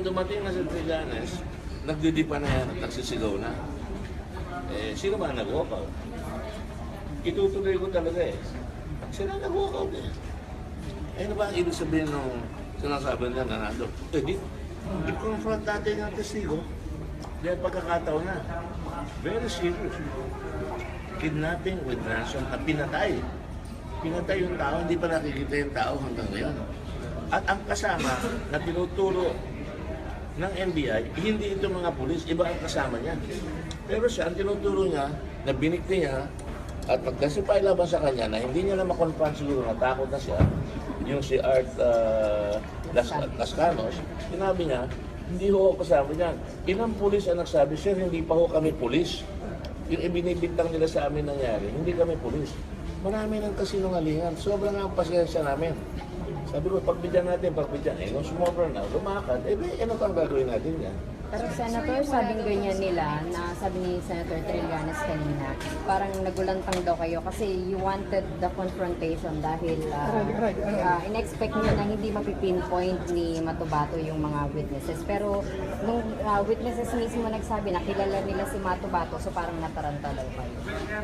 dumating na sa Trillanes, nagdidipa na yan at nagsisigaw na. Eh, sino ba nag-walkout? Itutuloy ko talaga eh. Sila nag-walkout eh. Eh, ano ba ang ibig sabihin nung sinasabi nila na nando? Eh, i-confront natin ang testigo. Dahil pagkakataon na. Very serious. Kidnapping with ransom na pinatay. Pinatay yung tao, hindi pa nakikita yung tao hanggang ngayon. At ang kasama na tinuturo ng NBI, hindi ito mga pulis, iba ang kasama niya. Pero siya, ang tinuturo niya, na binikti niya, at pagkasipay laban sa kanya, na hindi niya na makonfront siguro, natakot na siya, yung si Art Lascanos, sinabi niya, hindi ho ako kasama niyan. Ilang pulis ang nagsabi, sir, hindi pa ho kami pulis. Yung ibinibintang nila sa amin nangyari, hindi kami pulis. Marami ng kasinungalingan. Sobrang ang pasensya namin. Sabi ko, pagbigyan natin, eh, nung sumobra na, lumakad, ano pang gagawin natin yan? Pero Senator, sabing ganyan nila, na sabi ni Senator Trillanes kanina, parang nagulantang daw kayo kasi you wanted the confrontation dahil in-expect nyo na hindi mapipinpoint ni Matubato yung mga witnesses. Pero nung witnesses mismo nagsabi na kilala nila si Matubato, so parang nataranta daw kayo.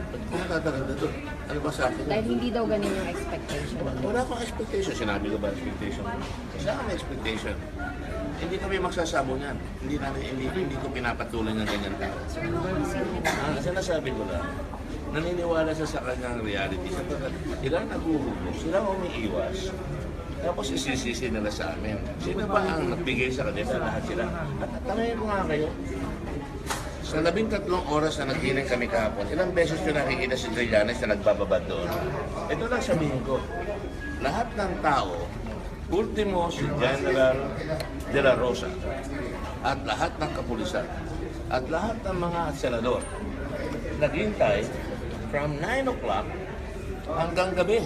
Ano tataranda doon? Ano ba sa akin? Dahil hindi daw ganun yung expectation. Wala akong expectation. Sinabi ko ba expectation? Kasi ako may expectation. Hindi kami magsasabo niyan. Hindi ko pinapatuloy ng ganyan tao. Sinasabi ko lang, naniniwala siya sa kanyang reality. Sapagkat sila naguhulog, sila umiiwas. Tapos isisisi nila sa amin. Sino ba ang nagbigay sa kanila? Lahat sila. At tanongin ko nga kayo, sa 13 oras na naghiling kami kahapon, ilang beses ko nakikita si Trillanes na nagbababad doon. Ito lang sabihin ko, lahat ng tao, ultimo si General De La Rosa at lahat ng kapulisan at lahat ng mga senador naghintay from 9 o'clock hanggang gabi.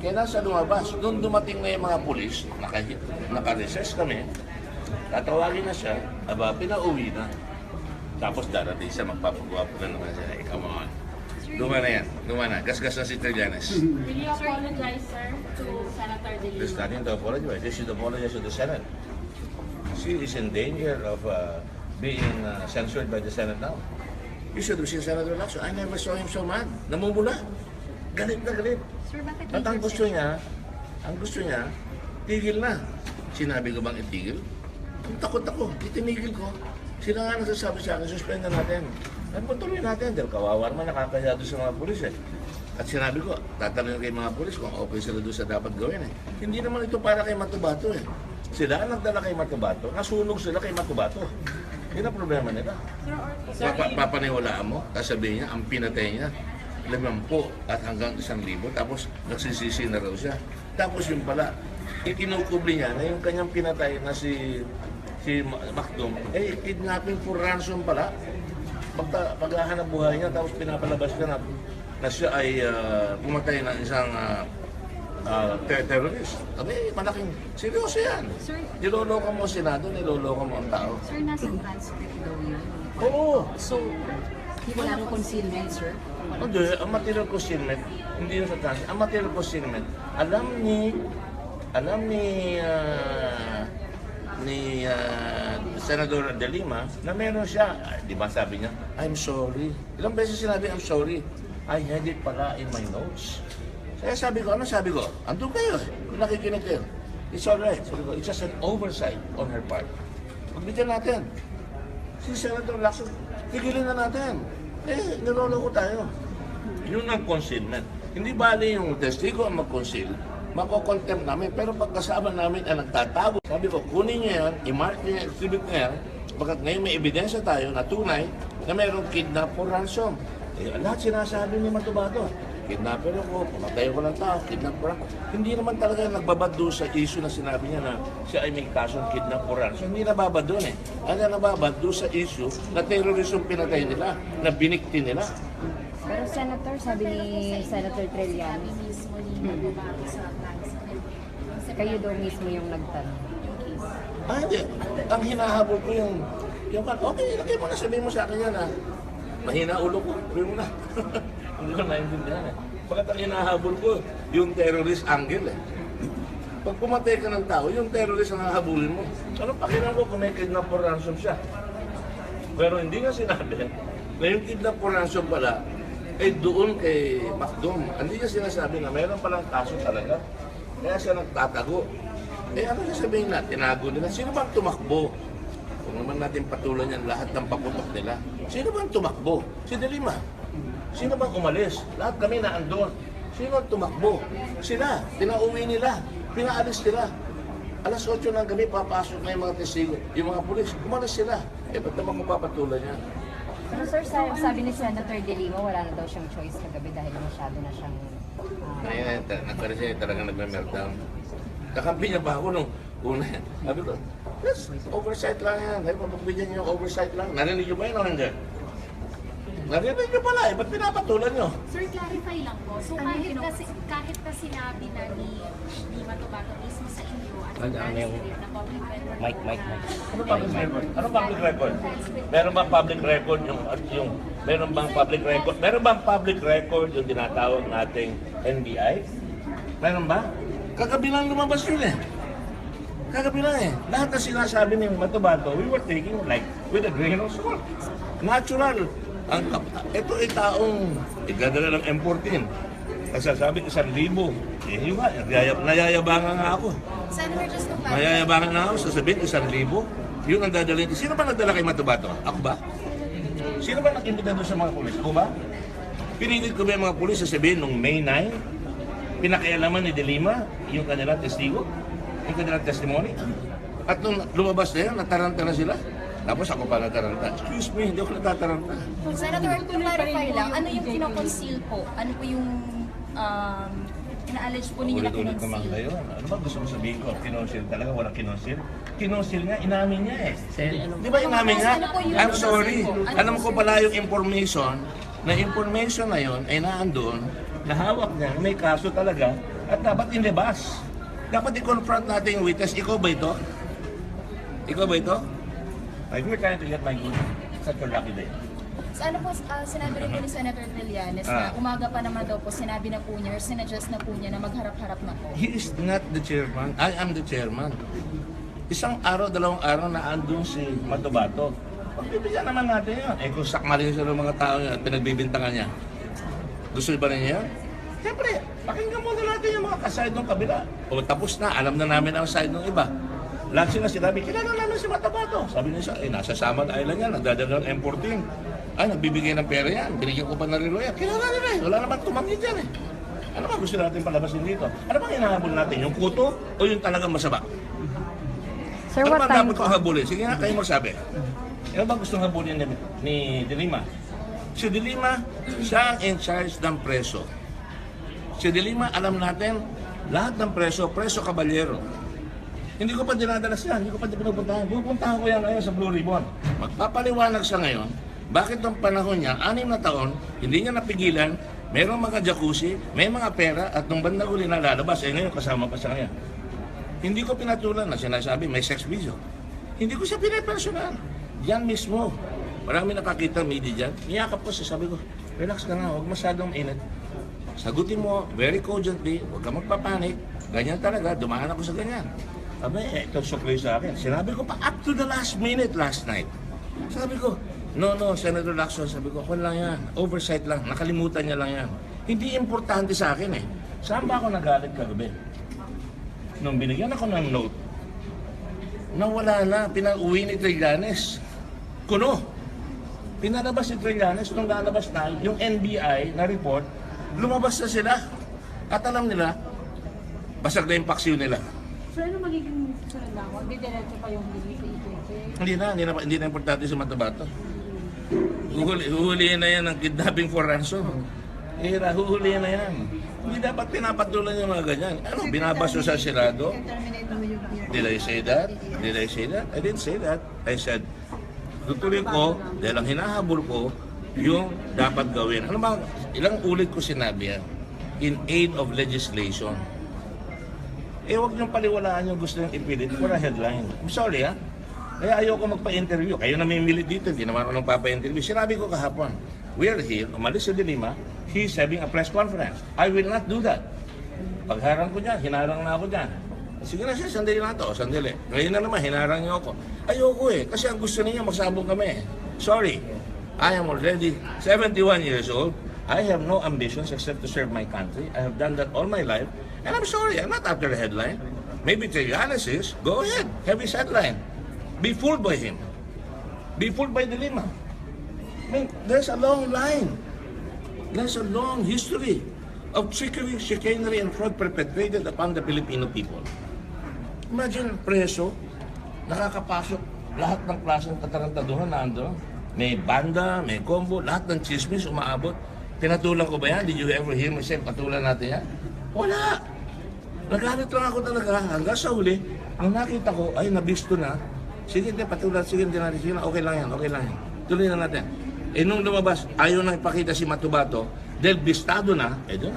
Kaya nasa lumabas, nung dumating na yung mga pulis, naka-recess kami, tatawagin na siya, pinauwi na. Tapos darating siya, magpapagwapo na naman siya. Come on. Luma na yan. Luma na. Gas-gas na si Trillanes. Will you apologize, sir, to Senator De Lima? There's nothing to apologize. They should apologize to the Senate. She is in danger of being censored by the Senate now. You should have seen Senator Lacson. I never saw him so mad. Namumula. Galit na galit. Sir, bakit At ang gusto niya, tigil na. Sinabi ko bang itigil? Takot ako. Itinigil ko. Sila nga nagsasabi sa akin, suspend na natin. At patuloy natin, dahil kawawa naman nakakaya doon sa mga pulis eh. At sinabi ko, tatanungin kay mga pulis kung okay sila doon sa dapat gawin eh. Hindi naman ito para kay Matubato eh. Sila ang nagdala kay Matubato, nasunog sila kay Matubato. Yun ang problema nila. Papaniwalaan mo, sasabihin niya, ang pinatay niya, 50 at hanggang 1,000, tapos nagsisisi na raw siya. Tapos yung pala, ikinukubli niya na yung kanyang pinatay na si Macdom, kidnapping for ransom pala. Paghahanap buhay niya, tapos pinapalabas niya na siya ay pumatay ng isang terrorist. Malaking, seryoso yan. Sir, Niloloko mo ang Senado, niloloko mo ang tao. sir, nasa transcript daw yun. Oo. So, wala akong concealment, sir? Hindi, ang material concealment, hindi yun sa trans. Ang material concealment, alam ni Senador De Lima na meron siya, di ba sabi niya, I'm sorry. Ilang beses sinabi, I'm sorry. I had it pala in my notes. Kaya sabi ko, ano sabi ko? Andun kayo eh, kung nakikinig kayo. It's alright. Sabi ko, it's just an oversight on her part. Pagbigyan natin. Si Senator Lacson, tigilin na natin. Niloloko tayo. Yun ang concealment. Hindi bali yung testigo ang mag-conceal, mako-contempt namin, pero pagkasama namin ang nagtatago. Sabi ko, kunin niyo yan, i-mark niyo yan, exhibit niyo yan, pagkat ngayon may ebidensya tayo na tunay na mayroong kidnap for ransom. Lahat sinasabi ni Matubato, kidnapper ako, pumatay ko ng tao, kidnap for ransom. Hindi naman talaga nagbabad doon sa issue na sinabi niya na siya ay may kasong kidnap for ransom. Hindi nababad doon eh. Ang nababad doon sa issue na terrorism pinatay nila, na binikti nila. Pero Senator, sabi ni Senator Trillanes, Mismo ni Matubato sa transcript. kayo daw mismo yung nagtanong. Hindi. Ang hinahabol ko yung okay, ilagay mo na, sabihin mo sa akin yan mahina ulo ko, sabihin mo na. Hindi ko naintindihan eh. Pagkat ang hinahabol ko, yung terrorist angle eh. Pag pumatay ka ng tao, yung terrorist ang hahabulin mo. Ano pakiram ko kung may kidnap for ransom siya? Pero hindi nga sinabi na yung kidnap for ransom pala ay doon kay Macdom. Hindi niya sinasabi na mayroon palang kaso talaga. Kaya siya nagtatago. Eh ano sasabihin na? Tinago nila. Sino bang tumakbo? Kung naman natin patulan yan lahat ng paputok nila. Sino bang tumakbo? Si De Lima. Sino bang umalis? Lahat kami naandun. Sino ang tumakbo? Sila. Pinauwi nila. Pinaalis nila. Alas 8 ng gabi, papasok na yung mga testigo. Yung mga pulis, umalis sila. Eh, ba't naman mapapatulan yan? Pero sir, sabi ni Senator De Lima, wala na daw siyang choice kagabi dahil masyado na siyang... Ngayon, nagkaroon siya talagang nagme-meltdown. Kakampi niya ba ako nung una yan? Sabi ko, yes, oversight lang yan. Dahil pagbigyan niyo yung oversight lang. Narinig niyo ba yun o hindi? Narinig niyo pala eh. Ba't pinapatulan niyo? Sir, clarify lang po. So kahit na sinabi na ni Matubato mismo sa inyo at sa transcript na public record. Mike. Ano public record? Ano public record? Meron bang public record meron bang public record? Meron bang public record yung tinatawag nating NBI? Meron ba? Kagabi lang lumabas yun eh. Kagabi lang eh. Lahat na sinasabi ni Matubato, we were taking like with a grain of salt. Natural. Ito ay taong igdadala ng M14. Nagsasabi 1,000. Eh, iba, nayayabangan nga ako. Senator, just to clarify. Mayayabangan na ako, sasabihin 1,000. Yun ang dadalhin. Sino ba nagdala kay Matubato? Ako ba? Sino ba nag-imbita doon sa mga pulis? Ako ba? Pinilit ko ba yung mga pulis sasabihin nung May 9, pinakialaman ni De Lima yung kanilang testigo, yung kanilang testimony. At nung lumabas na yan, nataranta na sila. Tapos ako pa nataranta. Excuse me, hindi ako natataranta. Senator, to clarify lang, ano yung kinoconceal po? Ano po yung ina-allege po ninyo na Ulit-ulit naman kinonceal? kayo. Ano ba gusto mo sabihin ko? Kinonsil talaga? Walang kinonsil? Kinonsil nga, inamin niya eh. Di ba inamin niya? Ano po yung I'm sorry. kinonsil po? Ano Alam po ko pala yung information na yun ay naandun, na hawak niya, may kaso talaga, at dapat inilabas. Dapat i-confront natin yung witness. Ikaw ba ito? Ikaw ba ito? Like, we're trying to get my good. Such a lucky day. So ano po, sinabi rin po ni Senator Trillanes na umaga pa naman daw po, sinabi na po niya, or sinuggest na po niya na magharap-harap na po. He is not the chairman. I am the chairman. Isang araw, 2 araw na andun si Matubato. Pagbibigyan naman natin yun. Eh kung sakmalin siya ng mga tao niya at pinagbibintangan niya, gusto ba niya yan? Siyempre, pakinggan muna natin yung mga kaside ng kabila. O tapos na, alam na namin ang side ng iba. Lahat sila sinabi, kilala namin si Matubato. Sabi niya siya, nasa Samad Island yan, nagdadala ng M14. Ay, nagbibigay ng pera yan, binigyan ko pa ng relo yan. Kilala nila eh, wala naman tumangin dyan eh. Ano ba gusto natin palabasin dito? Ano bang hinahabol natin? Yung kuto o yung talagang masama? Sir, Ano what ba time dapat po? kong habulin? Sige nga, kayo magsabi. Ano ba gustong habulin ni De Lima? Si De Lima, siya ang in charge ng preso. Si De Lima, alam natin, lahat ng preso kabalyero. Hindi ko pa dinadalas yan, hindi ko pa pinupuntahan. Pupuntahan ko yan ngayon sa Blue Ribbon. Magpapaliwanag siya ngayon, bakit ng panahon niya, 6 na taon, hindi niya napigilan, mayroong mga jacuzzi, may mga pera, at nung bandang huli na lalabas, ngayon kasama pa siya ngayon. Hindi ko pinatulan na sinasabi, may sex video. Hindi ko siya pinipersonal. Yan mismo. Marami nakakita media dyan. Niyakap ko siya, sabi ko, relax ka na, huwag masyadong init. Sagutin mo, very cogently, huwag ka magpapanik. Ganyan talaga, dumaan ako sa ganyan. Sabi, ito sukli sa akin. Sinabi ko pa, up to the last minute last night. Sabi ko, no, Senator Lacson, sabi ko, kung lang yan, oversight lang, nakalimutan niya lang yan. Hindi importante sa akin eh. Saan ba ako nagalit kagabi? Nung binigyan ako ng note, nawala na, pinauwi ni Trillanes. Kuno. Pinalabas si Trillanes, nung lalabas na, yung NBI na report, lumabas na sila. At alam nila, basag na yung paksiw nila. So ano magiging sunod na ako? Didiretso pa yung release sa Hindi na importante si Matubato. Huhulihin na yan ng kidnapping for ransom. Huhulihin na yan. Hindi dapat pinapatulan yung mga ganyan. Ano, binabaso sa Senado? Did I say that? Did I say that? I didn't say that. I said, tutuloy ko, dahil ang hinahabol ko, yung dapat gawin. Ano ba, ilang ulit ko sinabi yan? In aid of legislation. Eh, huwag niyong paliwalaan yung gusto niyong ipilit for a headline. I'm sorry, ha? Kaya ayoko magpa-interview. Kayo namimilit dito, hindi naman ako nagpapa-interview. Sinabi ko kahapon, we are here, umalis si De Lima, he's having a press conference. I will not do that. Pagharang ko dyan, hinarang na ako dyan. Sige na siya, sandali na to, sandali. Ngayon na naman, hinarang niyo ako. Ayoko eh, kasi ang gusto niya magsabong kami. Sorry, I am already 71 years old. I have no ambitions except to serve my country. I have done that all my life. And I'm sorry, I'm not after the headline. Maybe Trillanes is, go ahead, have his headline. Be fooled by him. Be fooled by the Lima. I mean, there's a long line. There's a long history of trickery, chicanery, and fraud perpetrated upon the Filipino people. Imagine, preso, nakakapasok lahat ng klaseng katarantaduhan na ando. May banda, may combo, lahat ng chismis umaabot. Pinatulan ko ba yan? Did you ever hear me say, patulan natin yan? Wala! Nagalit lang ako talaga hanggang sa huli. Nung nakita ko, ay, nabisto na. Sige, hindi, patulan, sige, hindi natin. Sige na, okay lang yan. Tuloy na natin. Eh, nung lumabas, ayaw nang ipakita si Matubato, dahil bistado na, doon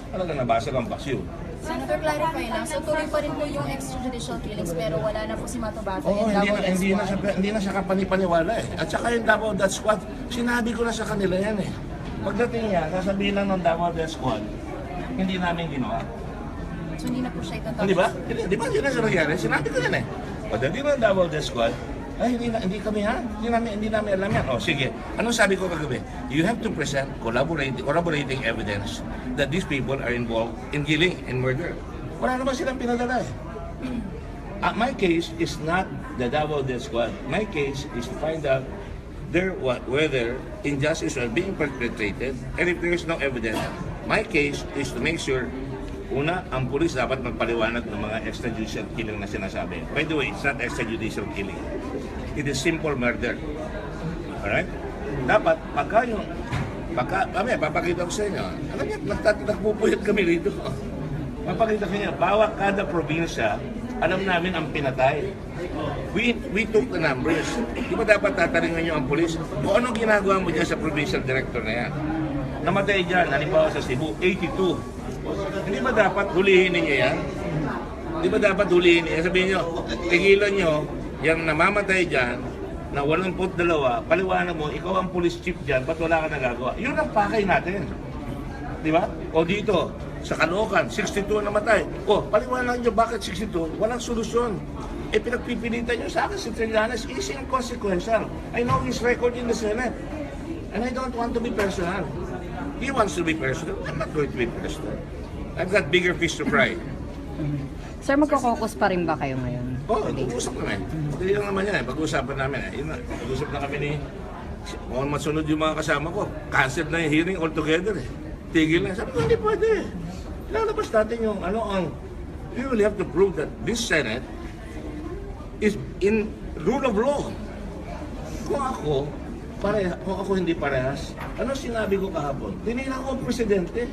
talaga nabasa ang pasyo. Senator, clarify lang. So tuloy pa rin po yung extrajudicial killings pero wala na po si Matubato Oo, and Davao Death Squad. hindi na siya kapanipaniwala eh. At saka yung Davao Death Squad, sinabi ko na sa kanila yan eh. Pagdating niya, sasabihin lang ng Davao Death Squad, hindi namin ginawa. So hindi na po siya itong Di ba? Di ba yun na sa nangyari? Sinabi ko yan eh. Pagdating ng Davao Death Squad, ay hindi kami ha? Hindi namin alam yan. O sige, anong sabi ko kagabi? You have to present corroborating evidence that these people are involved in killing and murder. Wala naman silang pinadala eh. My case is not the Davao Death Squad. My case is to find out whether injustice are being perpetrated, and if there is no evidence, my case is to make sure, una, ang pulis dapat magpaliwanag ng mga extrajudicial killing na sinasabi. By the way, it's not extrajudicial killing. It is simple murder. Alright? Dapat, papakita ko sa inyo. Alam niyo, nagpupuyat kami rito. Papakita ko sa inyo, bawat kada probinsya, alam namin ang pinatay. We took the numbers. Di ba dapat tataringan nyo ang pulis? Kung anong ginagawa mo dyan sa provincial director na yan? Namatay dyan, halimbawa sa Cebu, 82. Hindi ba dapat hulihin ninyo yan? Hindi ba dapat hulihin ninyo? Sabihin nyo, tigilan nyo, yung namamatay dyan, na 82, paliwanag mo, ikaw ang police chief dyan, ba't wala ka nagagawa? Yun ang pakay natin. Di ba? O dito, sa Caloocan, 62 ang namatay. O, paliwanag nyo bakit 62? Walang solusyon. Eh, pinagpipilitan nyo sa akin si Trillanes is inconsequential. I know his record in the Senate. And I don't want to be personal. He wants to be personal. I'm not going to be personal. I've got bigger fish to fry. Sir, magkakokos pa rin ba kayo ngayon? Oo, pag-usap namin. Hindi lang naman yan eh. Pag-usapan namin eh. Yun na. Pag-usap na kami ni... Kung masunod yung mga kasama ko, cancel na yung hearing altogether eh. Tigil na. Sabi ko, hindi pwede. Lalabas natin yung we will have to prove that this Senate is in rule of law. Kung ako hindi parehas, ano sinabi ko kahapon? Tinira ko ang presidente.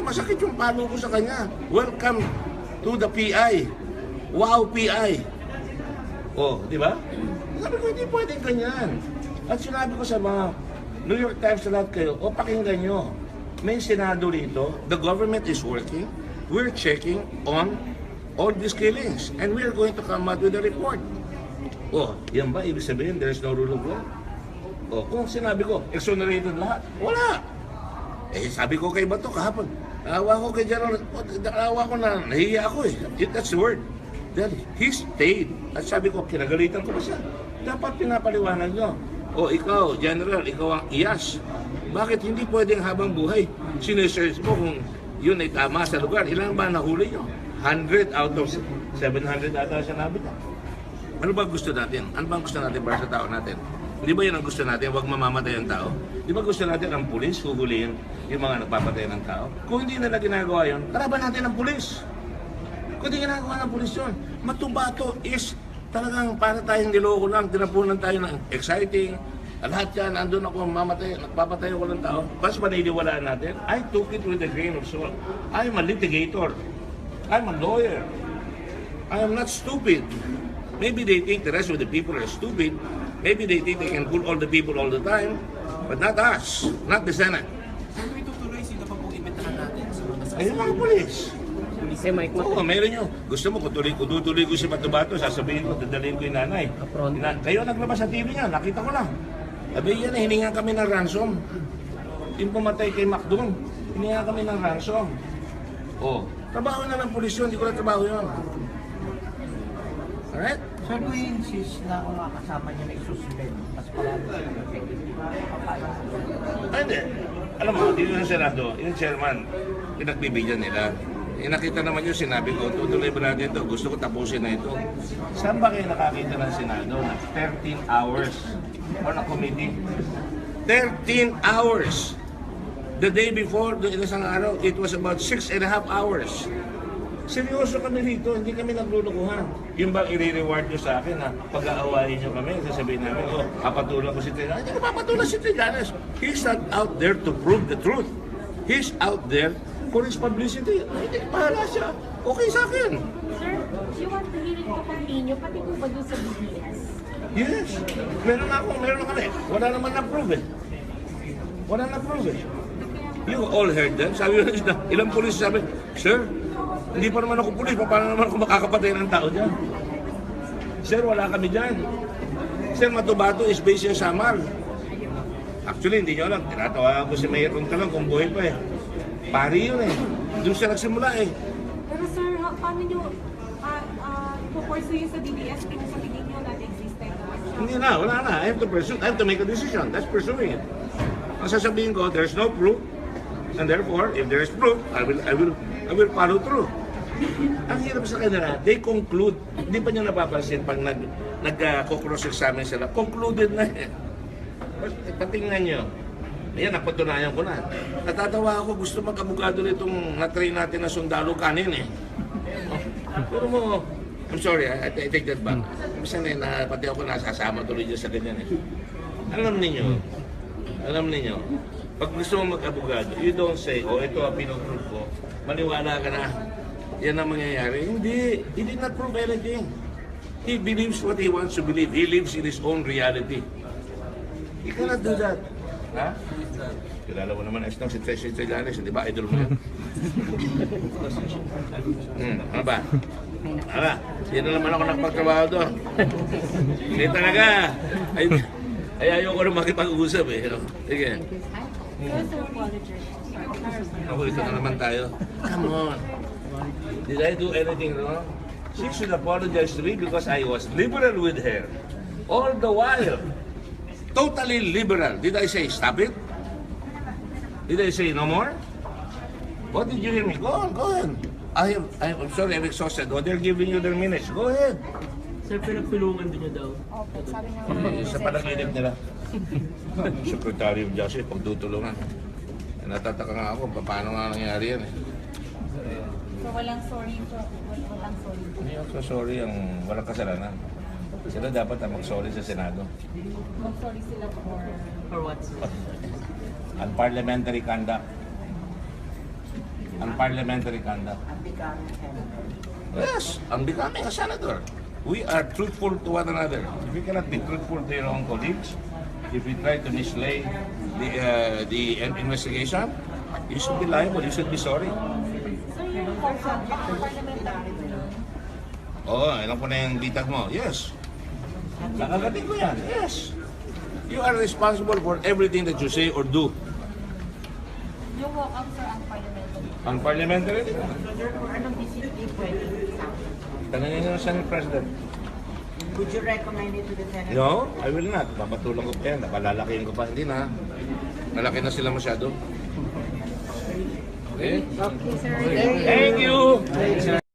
Masakit yung palo ko sa kanya. Welcome to the PI. Wow, PI. Oh, di ba? Sabi ko, hindi pwedeng ganyan. At sinabi ko sa mga New York Times na lahat kayo, pakinggan nyo. May Senado rito, the government is working, we're checking on all these killings, and we're going to come out with a report. Oh, yan ba? Ibig sabihin, there's no rule of law? Oh, kung sinabi ko, exonerated lahat, wala. Eh, sabi ko kay Bato kahapon, naawa ko kay General, naawa ko na, nahiya ako eh. That's the word. Then, he stayed. At sabi ko, kinagalitan ko na siya. Dapat pinapaliwanag nyo. O ikaw, General, ikaw ang iyas. Bakit hindi pwedeng habang buhay? Sinesearch mo kung yun ay tama sa lugar. Ilan ba nahuli nyo? 100 out of 700 ata siya nabita. Ano ba gusto natin? Ano ba gusto natin para sa tao natin? Di ba yun ang gusto natin? Huwag mamamatay ang tao. Di ba gusto natin ang pulis huhulihin yung mga nagpapatay ng tao? Kung hindi nila ginagawa yun, karaban natin ang pulis. Kung hindi ginagawa ng pulis yun, Matubato is talagang para tayong niloko lang, tinapunan tayo ng exciting. Lahat yan, nandun ako mamatay, nagpapatay ako ng tao. Mas maniniwalaan natin, I took it with a grain of salt. I'm a litigator. I'm a lawyer. I am not stupid. Maybe they think the rest of the people are stupid. Maybe they think they can fool all the people all the time. But not us, not the Senate. Saan mo itutuloy? Sino pa pong imbitahan natin sa mga kasama? Ayun mga polis. Si Mike Oo, meron nyo. Gusto mo, kung tutuloy ko si Matubato, sasabihin ko, dadalhin ko yung nanay. Kayo naglabas sa TV niya, nakita ko lang. Sabi yan, hiningan kami ng ransom. Yung pumatay kay Macdon, hiningan kami ng ransom. Oh, Trabaho na ng pulis yun, hindi ko na trabaho yun. Alright? Sir, kung i-insist na kung kasama niya na i-suspend, mas marami siya Ay, hindi. Alam mo, dito sa Senado, yung chairman, pinagbibigyan nila. Nakita naman yung sinabi ko, tutuloy ba natin ito? Gusto ko tapusin na ito. Saan ba kayo nakakita ng Senado na 13 hours on a committee? 13 hours! The day before, doon isang araw, it was about 6.5 hours. Seryoso kami dito, hindi kami naglulukuhan. Yung ba i-reward nyo sa akin na pag-aawahin nyo kami, sasabihin namin, oh, papatulan ko si Trillanes. Hindi ko papatulan si Trillanes. He's not out there to prove the truth. He's out there for his publicity. Hindi, pahala siya. Okay sa akin. Sir, you want the hearing to continue, pati po ba doon sa BDS? Yes. Meron na kami. Wala naman na-prove eh. Wala na-prove eh. You all heard them. Sabi nyo, ilang pulis sabi, Sir, hindi pa naman ako pulis. Paano naman ako makakapatay ng tao dyan? Sir, wala kami dyan. Sir, Matubato is based sa Samar. Actually, hindi nyo alam. Tinatawagan ko si Mayor Roncalan kung buhay pa eh. Pari yun eh. Doon siya nagsimula eh. Pero sir, paano nyo pupursue yun sa DBS kung sa tingin nyo non-existent? Hindi na, wala na. I have to make a decision. That's pursuing it. Ang sasabihin ko, there's no proof. And therefore, if there is proof, I will follow through. Ang hirap sa kanila, they conclude. Hindi pa niya napapansin pag nag-cross-examine sila. Concluded na eh. Patingnan nyo. Ayan, napatunayan ko na. Natatawa ako, gusto mag-abogado nitong na-train natin na sundalo kanin eh. Pero mo, I'm sorry, I take that back. Minsan eh, pati ako nasasama tuloy dyan sa ganyan eh. Alam ninyo, pag gusto mo mag-abogado, you don't say, oh, ito ang pinoprove ko, maniwala ka na. Yan ang mangyayari. Hindi. He did not prove anything. He believes what he wants to believe. He lives in his own reality. He cannot do that. Ha? Kilala mo naman Estong si Trillanes, di ba? Idol mo yan. Ano ba? Ala, yan na naman ako nagpagtrabaho doon. Hindi talaga. Ay ayoko na makipag-usap eh. Sige. Ako, ito na naman tayo. Come on. Did I do anything wrong? She should apologize to me because I was liberal with her. All the while. Totally liberal. Did I say stop it? Did I say no more? What did you hear me? Go on, go ahead. I'm sorry, I'm exhausted. Oh, they're giving you their minutes. Go ahead. Sir, pinagpulungan din niyo daw. Opo, sabi nga Sa panaginip nila. Secretary of Justice, pagtutulungan. Natataka nga ako, paano nga nangyari yan eh. So walang sorry po. Walang sorry po. Hindi ako sorry ang walang kasalanan. Sila dapat ang mag-sorry sa Senado. Mag-sorry sila for... For what, sir? Unparliamentary conduct. Unparliamentary conduct. Yes, unbecoming a senator. We are truthful to one another. If we cannot be truthful to your own colleagues, if we try to mislay the investigation, you should be liable. You should be sorry. Sir, yung parliamentary, Oo, alam ko na yung bitag mo. Yes. Nakagating ko yan. Yes. You are responsible for everything that you say or do. Yung walk-out sir ang parliamentary. Unparliamentary. Therefore, anong decision pwede sa Tanungin nyo ng Senate President. Would you recommend it to the Senate? No, I will not. Papatulong ko pa yan. Napalalakihin ko pa. Hindi na. Malaki na sila masyado. Okay? Okay, sir. Thank you.